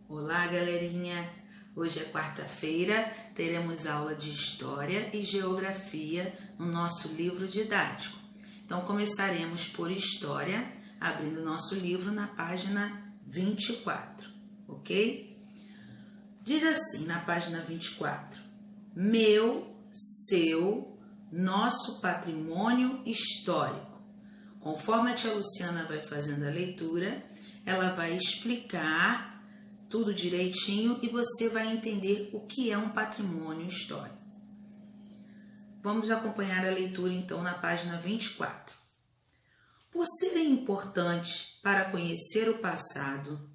Olá, galerinha! Hoje é quarta-feira, teremos aula de História e Geografia no nosso livro didático. Então, começaremos por História, abrindo nosso livro na página 24, ok? Diz assim na página 24: meu, seu, nosso patrimônio histórico. Conforme a tia Luciana vai fazendo a leitura, ela vai explicar tudo direitinho e você vai entender o que é um patrimônio histórico. Vamos acompanhar a leitura então na página 24. Por serem importantes para conhecer o passado,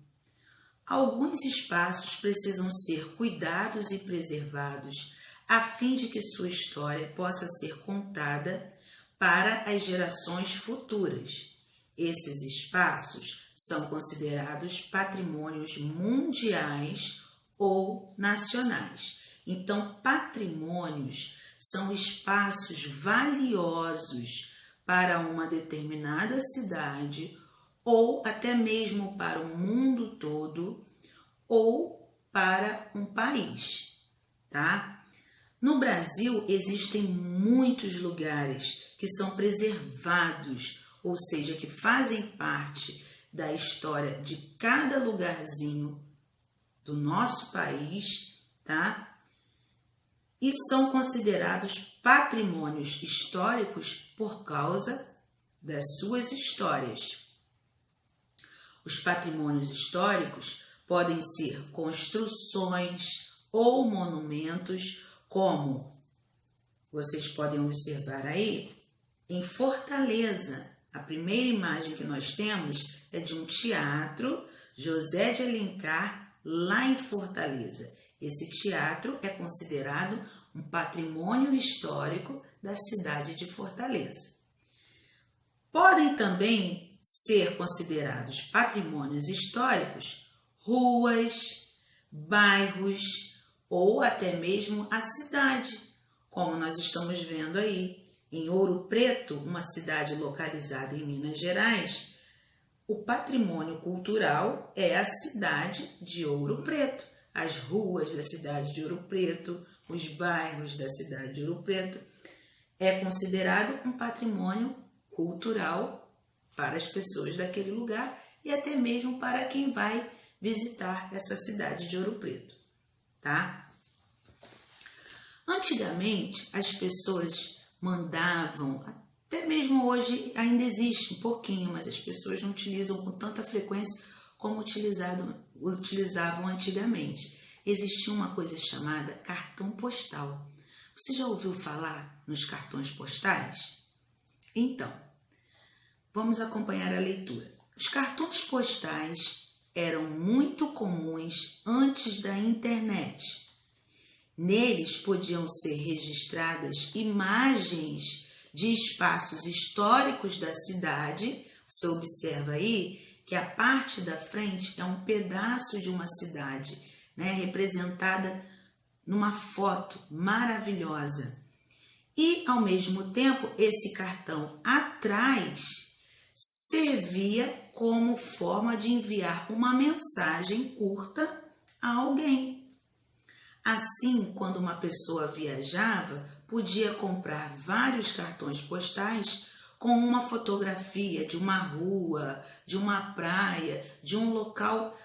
alguns espaços precisam ser cuidados e preservados a fim de que sua história possa ser contada para as gerações futuras. Esses espaços são considerados patrimônios mundiais ou nacionais. Então, patrimônios são espaços valiosos para uma determinada cidade ou até mesmo para o mundo todo ou para um país, tá? No Brasil, existem muitos lugares que são preservados, ou seja, que fazem parte da história de cada lugarzinho do nosso país, tá? E são considerados patrimônios históricos por causa das suas histórias. Os patrimônios históricos podem ser construções ou monumentos, como vocês podem observar aí, em Fortaleza. A primeira imagem que nós temos é de um teatro José de Alencar, lá em Fortaleza. Esse teatro é considerado um patrimônio histórico da cidade de Fortaleza. Podem também ser considerados patrimônios históricos ruas, bairros ou até mesmo a cidade, como nós estamos vendo aí. Em Ouro Preto, uma cidade localizada em Minas Gerais, o patrimônio cultural é a cidade de Ouro Preto. As ruas da cidade de Ouro Preto, os bairros da cidade de Ouro Preto, é considerado um patrimônio cultural para as pessoas daquele lugar e até mesmo para quem vai visitar essa cidade de Ouro Preto, tá? Antigamente, as pessoas mandavam, até mesmo hoje ainda existe um pouquinho, mas as pessoas não utilizam com tanta frequência como utilizavam antigamente. Existia uma coisa chamada cartão postal. Você já ouviu falar nos cartões postais? Então, vamos acompanhar a leitura. Os cartões postais eram muito comuns antes da internet. Neles podiam ser registradas imagens de espaços históricos da cidade. Você observa aí que a parte da frente é um pedaço de uma cidade, né, representada numa foto maravilhosa. E, ao mesmo tempo, esse cartão atrás servia como forma de enviar uma mensagem curta a alguém. Assim, quando uma pessoa viajava, podia comprar vários cartões postais com uma fotografia de uma rua, de uma praia, de um local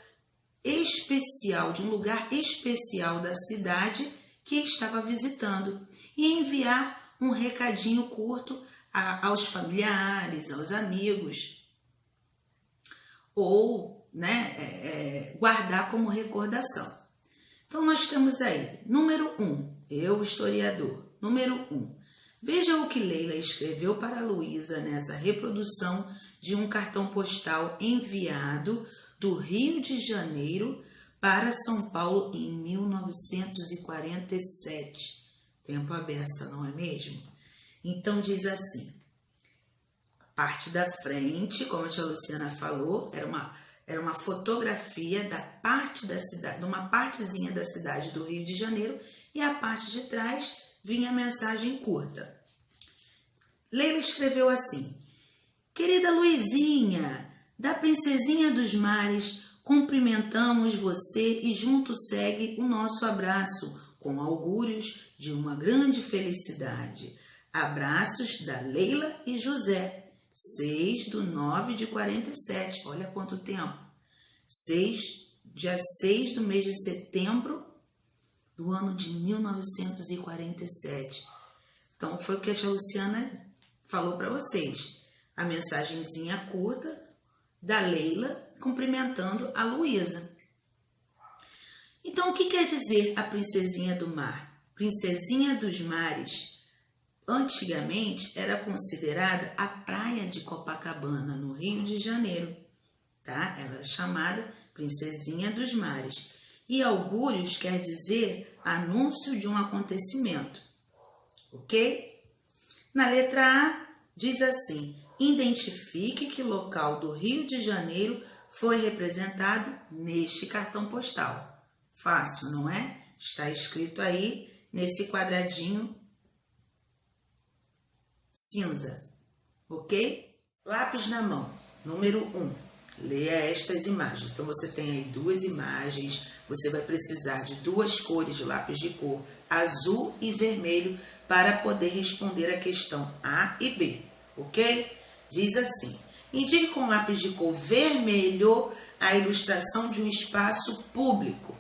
especial, de um lugar especial da cidade que estava visitando e enviar um recadinho curto aos familiares, aos amigos, ou guardar como recordação. Então, nós temos aí, número 1, eu, historiador. Número 1, veja o que Leila escreveu para Luísa nessa reprodução de um cartão postal enviado do Rio de Janeiro para São Paulo em 1947. Tempo à beça, não é mesmo? Então, diz assim, a parte da frente, como a tia Luciana falou, era uma fotografia da parte da cidade, de uma partezinha da cidade do Rio de Janeiro, e a parte de trás vinha a mensagem curta. Leila escreveu assim: querida Luizinha, da Princesinha dos Mares, Cumprimentamos você e junto segue o nosso abraço, com augúrios de uma grande felicidade. Abraços da Leila e José, 6/9/47. Olha quanto tempo. Dia 6 do mês de setembro do ano de 1947. Então, foi o que a tia Luciana falou para vocês. A mensagenzinha curta da Leila cumprimentando a Luísa. Então, o que quer dizer a princesinha do mar? Princesinha dos mares, antigamente era considerada a praia de Copacabana, no Rio de Janeiro, tá? Ela era chamada princesinha dos mares. E augúrios quer dizer anúncio de um acontecimento, ok? Na letra A, diz assim: identifique que local do Rio de Janeiro foi representado neste cartão postal. Fácil, não é? Está escrito aí nesse quadradinho cinza, ok? Lápis na mão, número 1. Leia estas imagens. Então, você tem aí duas imagens. Você vai precisar de duas cores de lápis de cor, azul e vermelho, para poder responder a questão A e B, ok? Diz assim: indique com lápis de cor vermelho a ilustração de um espaço público.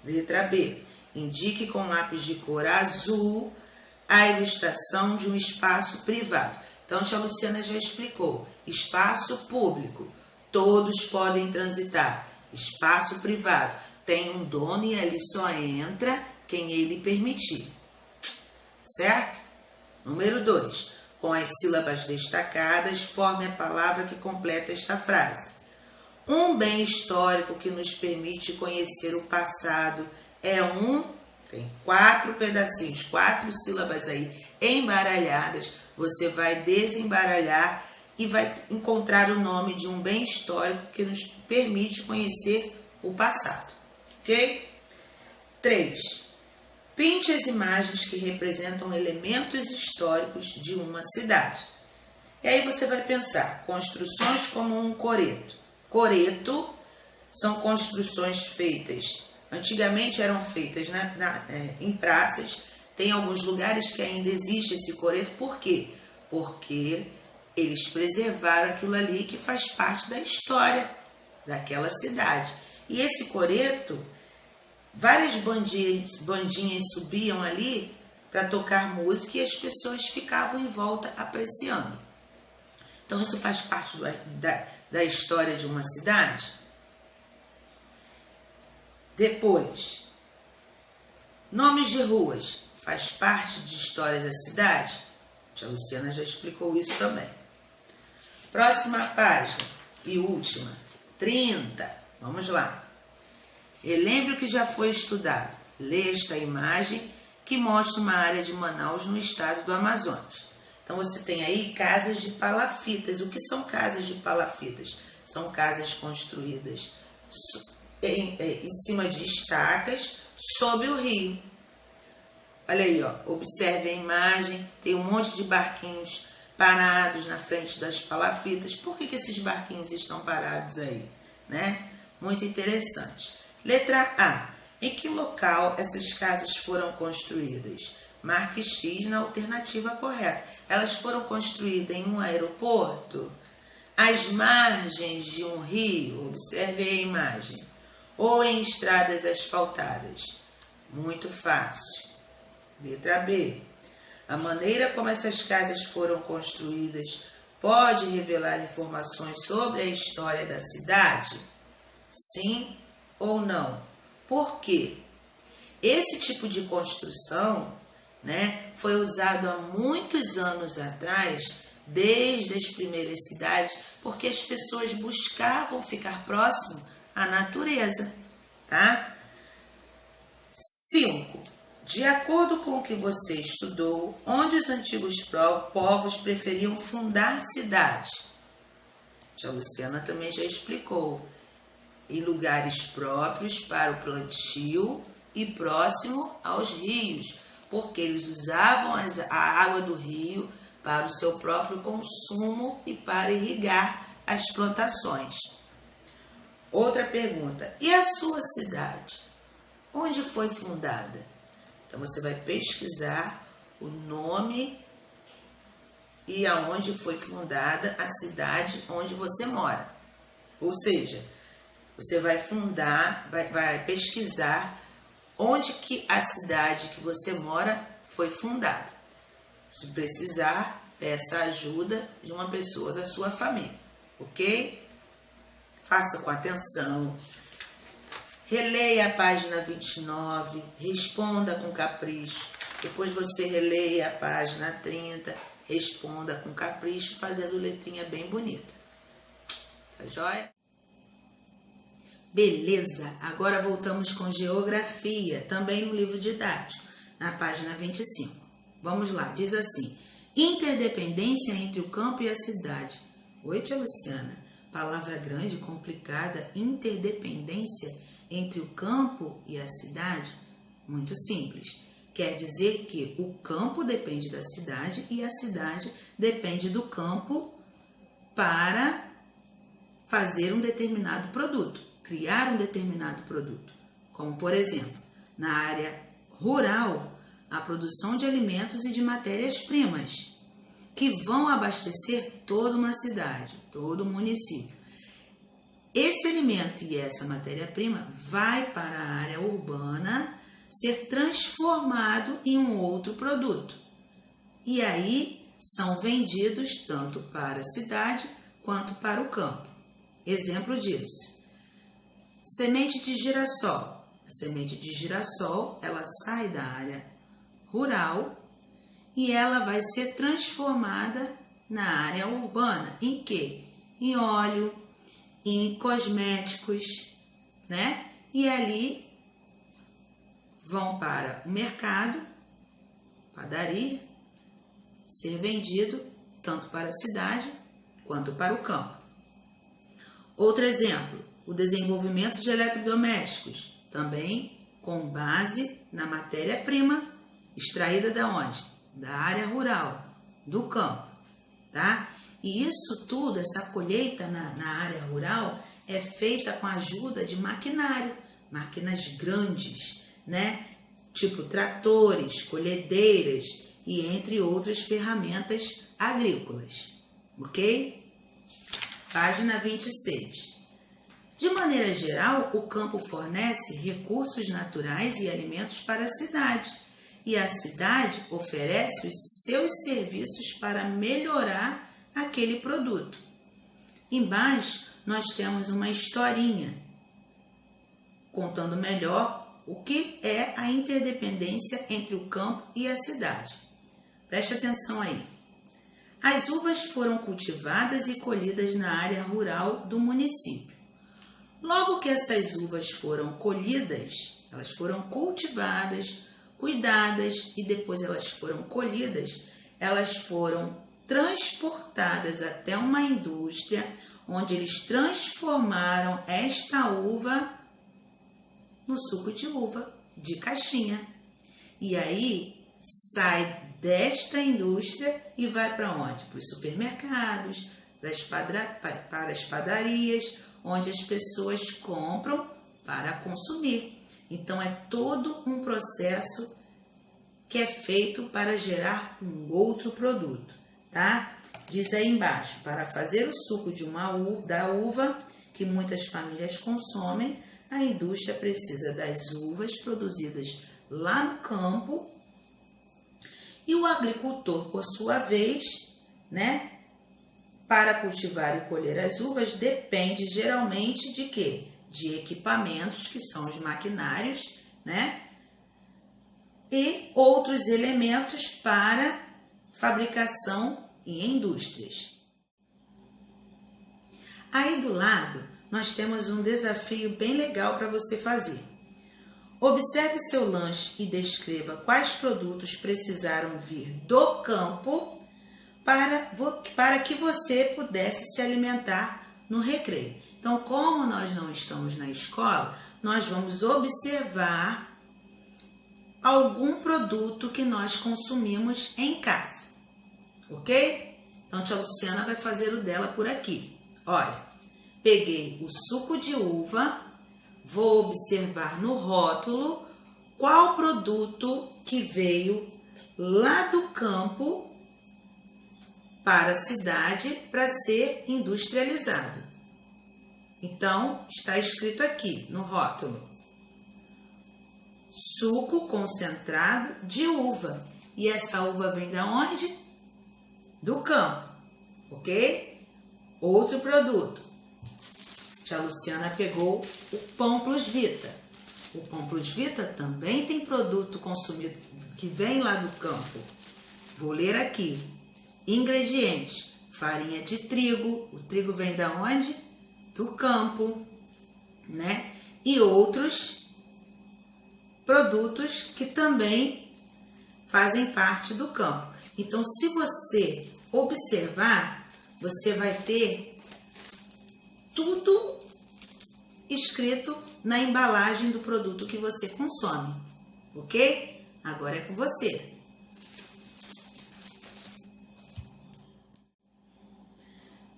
Letra B. Indique com lápis de cor azul a ilustração de um espaço privado. Então, a tia Luciana já explicou. Espaço público, todos podem transitar. Espaço privado, tem um dono e ali só entra quem ele permitir. Certo? Número 2. Com as sílabas destacadas, forme a palavra que completa esta frase. Um bem histórico que nos permite conhecer o passado é tem 4 pedacinhos, 4 sílabas aí embaralhadas. Você vai desembaralhar e vai encontrar o nome de um bem histórico que nos permite conhecer o passado, ok? 3. Pinte as imagens que representam elementos históricos de uma cidade. E aí você vai pensar, construções como um coreto. Coreto são construções feitas, antigamente eram feitas em praças. Tem alguns lugares que ainda existe esse coreto. Por quê? Porque eles preservaram aquilo ali que faz parte da história daquela cidade. E esse coreto, várias bandinhas subiam ali para tocar música e as pessoas ficavam em volta apreciando. Então, isso faz parte da história de uma cidade. Depois, nomes de ruas, faz parte de história da cidade? A tia Luciana já explicou isso também. Próxima página e última, 30. Vamos lá. Relembre o que já foi estudado. Leia esta imagem que mostra uma área de Manaus no estado do Amazonas. Então, você tem aí casas de palafitas. O que são casas de palafitas? São casas construídas em cima de estacas sob o rio. Olha aí, ó, observe a imagem, tem um monte de barquinhos parados na frente das palafitas. Por que esses barquinhos estão parados aí? Né? Muito interessante. Letra A. Em que local essas casas foram construídas? Marque X na alternativa correta. Elas foram construídas em um aeroporto? Às margens de um rio? Observe a imagem. Ou em estradas asfaltadas? Muito fácil. Letra B. A maneira como essas casas foram construídas pode revelar informações sobre a história da cidade? Sim ou não? Por quê? Esse tipo de construção, né, foi usado há muitos anos atrás, desde as primeiras cidades, porque as pessoas buscavam ficar próximo à natureza, tá? 5. De acordo com o que você estudou, onde os antigos povos preferiam fundar cidades? A tia Luciana também já explicou. Em lugares próprios para o plantio e próximo aos rios, porque eles usavam a água do rio para o seu próprio consumo e para irrigar as plantações. Outra pergunta, e a sua cidade? Onde foi fundada? Então, você vai pesquisar o nome e aonde foi fundada a cidade onde você mora. Ou seja, você vai vai pesquisar onde que a cidade que você mora foi fundada. Se precisar, peça a ajuda de uma pessoa da sua família, ok? Faça com atenção. Releia a página 29, responda com capricho. Depois você releia a página 30, responda com capricho, fazendo letrinha bem bonita. Tá joia? Beleza, agora voltamos com geografia, também no livro didático, na página 25. Vamos lá, diz assim: interdependência entre o campo e a cidade. Oi, tia Luciana, palavra grande, complicada, interdependência entre o campo e a cidade? Muito simples, quer dizer que o campo depende da cidade e a cidade depende do campo para fazer um determinado produto, criar um determinado produto. Como, por exemplo, na área rural, a produção de alimentos e de matérias-primas, que vão abastecer toda uma cidade, todo um município. Esse alimento e essa matéria-prima vai para a área urbana ser transformado em um outro produto. E aí são vendidos tanto para a cidade quanto para o campo. Exemplo disso: semente de girassol. A semente de girassol, ela sai da área rural e ela vai ser transformada na área urbana. Em quê? Em óleo, em cosméticos, né? E ali vão para o mercado, padaria, ser vendido tanto para a cidade quanto para o campo. Outro exemplo, o desenvolvimento de eletrodomésticos, também com base na matéria-prima extraída da onde? Da área rural, do campo, tá? E isso tudo, essa colheita na área rural, é feita com a ajuda de maquinário, máquinas grandes, né? Tipo tratores, colhedeiras e entre outras ferramentas agrícolas, ok? Página 26. De maneira geral, o campo fornece recursos naturais e alimentos para a cidade, e a cidade oferece os seus serviços para melhorar aquele produto. Embaixo, nós temos uma historinha contando melhor o que é a interdependência entre o campo e a cidade. Preste atenção aí. As uvas foram cultivadas e colhidas na área rural do município. Logo que essas uvas foram colhidas, elas foram cultivadas, cuidadas e depois elas foram colhidas, elas foram transportadas até uma indústria onde eles transformaram esta uva no suco de uva de caixinha. E aí sai desta indústria e vai para onde? Para os supermercados, para as padarias, onde as pessoas compram para consumir. Então, é todo um processo que é feito para gerar um outro produto, tá? Diz aí embaixo, para fazer o suco da uva, que muitas famílias consomem, a indústria precisa das uvas produzidas lá no campo e o agricultor, por sua vez, né, para cultivar e colher as uvas, depende geralmente de quê? De equipamentos, que são os maquinários, né? E outros elementos para fabricação e indústrias. Aí do lado, nós temos um desafio bem legal para você fazer. Observe seu lanche e descreva quais produtos precisaram vir do campo para que você pudesse se alimentar no recreio. Então, como nós não estamos na escola, nós vamos observar algum produto que nós consumimos em casa, ok? Então, tia Luciana vai fazer o dela por aqui. Olha, peguei o suco de uva, vou observar no rótulo qual produto que veio lá do campo para a cidade para ser industrializado. Então, está escrito aqui no rótulo: suco concentrado de uva. E essa uva vem da onde? Do campo, ok? Outro produto. Tia Luciana pegou o pão plus vita. O pão plus vita também tem produto consumido que vem lá do campo. Vou ler aqui. Ingredientes: farinha de trigo. O trigo vem da onde? Do campo, né? E outros produtos que também fazem parte do campo. Então, se você observar, você vai ter tudo escrito na embalagem do produto que você consome, ok? Agora é com você.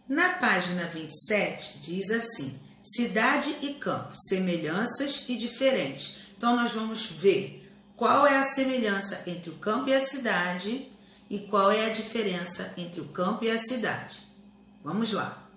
Na página 27 diz assim: cidade e campo, semelhanças e diferentes. Então, nós vamos ver qual é a semelhança entre o campo e a cidade e qual é a diferença entre o campo e a cidade. Vamos lá.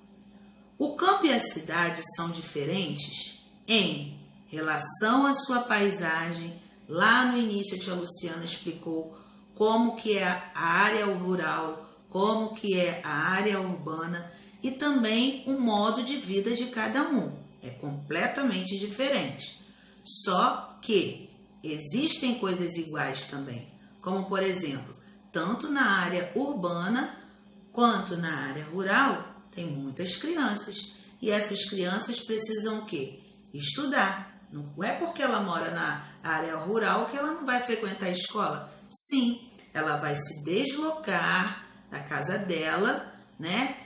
O campo e a cidade são diferentes em relação à sua paisagem. Lá no início, a tia Luciana explicou como que é a área rural, como que é a área urbana e também o modo de vida de cada um. É completamente diferente. Só que existem coisas iguais também, como por exemplo, tanto na área urbana quanto na área rural, tem muitas crianças. E essas crianças precisam o quê? Estudar. Não é porque ela mora na área rural que ela não vai frequentar a escola. Sim, ela vai se deslocar da casa dela, né?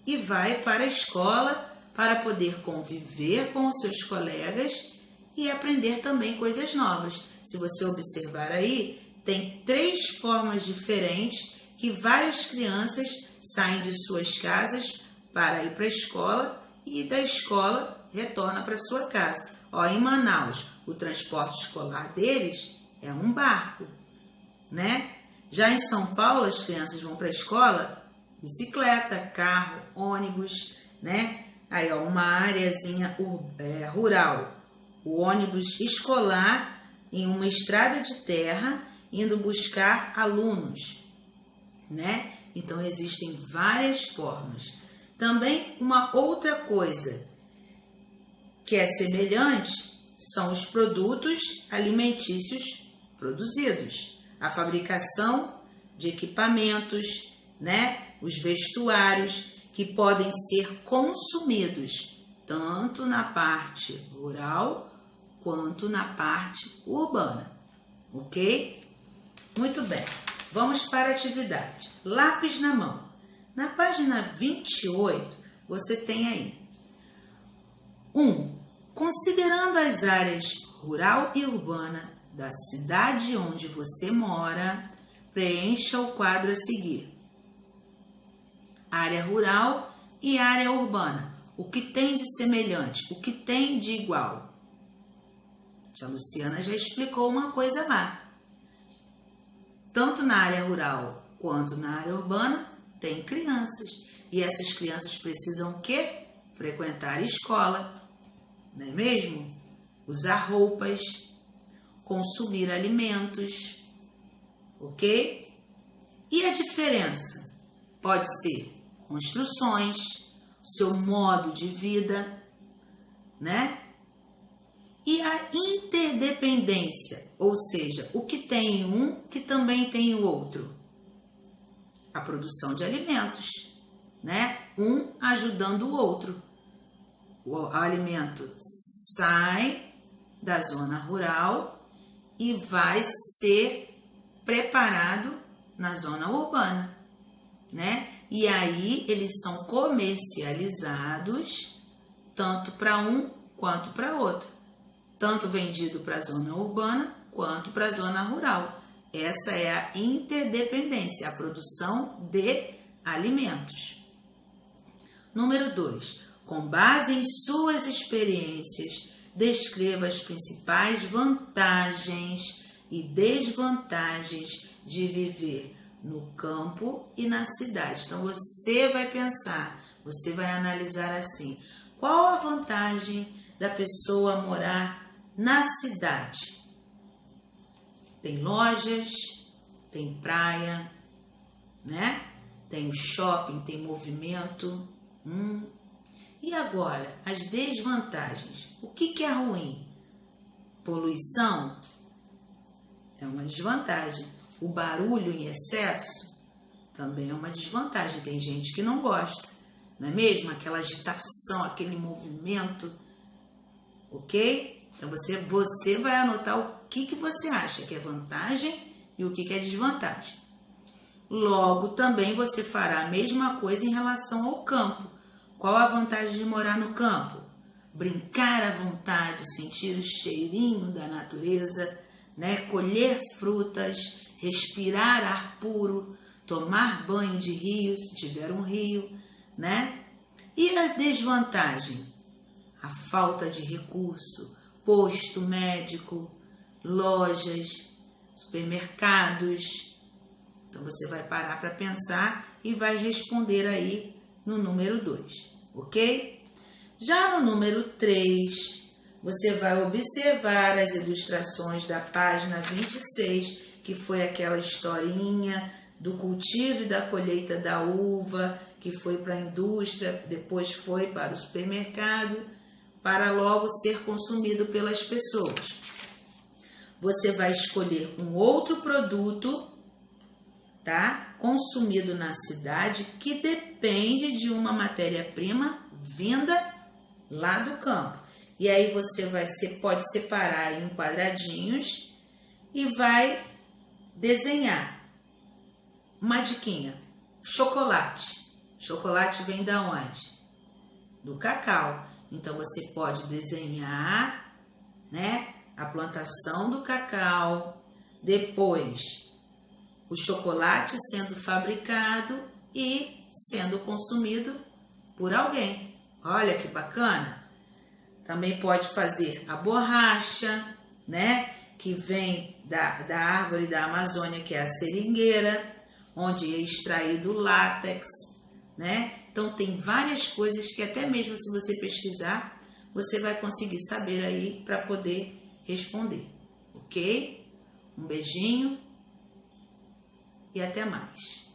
E vai para a escola para poder conviver com os seus colegas e aprender também coisas novas. Se você observar aí, tem 3 formas diferentes que várias crianças saem de suas casas para ir para a escola e da escola retorna para sua casa. Ó, em Manaus, o transporte escolar deles é um barco, né? Já em São Paulo, as crianças vão para a escola bicicleta, carro, ônibus, né? Aí, ó, uma areazinha rural. O ônibus escolar em uma estrada de terra indo buscar alunos, né? Então, existem várias formas. Também uma outra coisa que é semelhante são os produtos alimentícios produzidos. A fabricação de equipamentos, né? Os vestuários que podem ser consumidos tanto na parte rural quanto na parte urbana, ok? Muito bem, vamos para a atividade. Lápis na mão. Na página 28, você tem aí 1. Considerando as áreas rural e urbana da cidade onde você mora, preencha o quadro a seguir. Área rural e área urbana. O que tem de semelhante? O que tem de igual? A Luciana já explicou uma coisa lá. Tanto na área rural quanto na área urbana tem crianças. E essas crianças precisam o quê? Frequentar escola, não é mesmo? Usar roupas, consumir alimentos, ok? E a diferença? Pode ser construções, seu modo de vida, né? E a interdependência, ou seja, o que tem um que também tem o outro. A produção de alimentos, né? Um ajudando o outro. O alimento sai da zona rural e vai ser preparado na zona urbana, né? E aí eles são comercializados tanto para um quanto para outro, tanto vendido para a zona urbana quanto para a zona rural. Essa é a interdependência, a produção de alimentos. Número 2. Com base em suas experiências, descreva as principais vantagens e desvantagens de viver no campo e na cidade. Então, você vai pensar, você vai analisar assim: qual a vantagem da pessoa morar na cidade? Tem lojas, tem praia, né? Tem shopping, tem movimento. E agora, as desvantagens. O que é ruim? Poluição é uma desvantagem. O barulho em excesso também é uma desvantagem. Tem gente que não gosta, não é mesmo? Aquela agitação, aquele movimento, ok? Então você vai anotar o que você acha que é vantagem e o que é desvantagem. Logo, também você fará a mesma coisa em relação ao campo. Qual a vantagem de morar no campo? Brincar à vontade, sentir o cheirinho da natureza, né? Colher frutas, respirar ar puro, tomar banho de rio, se tiver um rio, né? E a desvantagem? A falta de recurso, posto médico, lojas, supermercados. Então você vai parar para pensar e vai responder aí no número 2, ok? Já no número 3, você vai observar as ilustrações da página 26, que foi aquela historinha do cultivo e da colheita da uva, que foi para a indústria, depois foi para o supermercado, para logo ser consumido pelas pessoas. Você vai escolher um outro produto, tá? Consumido na cidade, que depende de uma matéria-prima vinda lá do campo. E aí você pode separar em quadradinhos e vai desenhar. Uma diquinha: chocolate. Chocolate vem da onde? Do cacau. Então você pode desenhar, né, a plantação do cacau, depois o chocolate sendo fabricado e sendo consumido por alguém. Olha que bacana! Também pode fazer a borracha, né? Que vem da árvore da Amazônia, que é a seringueira, onde é extraído o látex, né? Então tem várias coisas que até mesmo se você pesquisar, você vai conseguir saber aí para poder responder, ok? Um beijinho e até mais.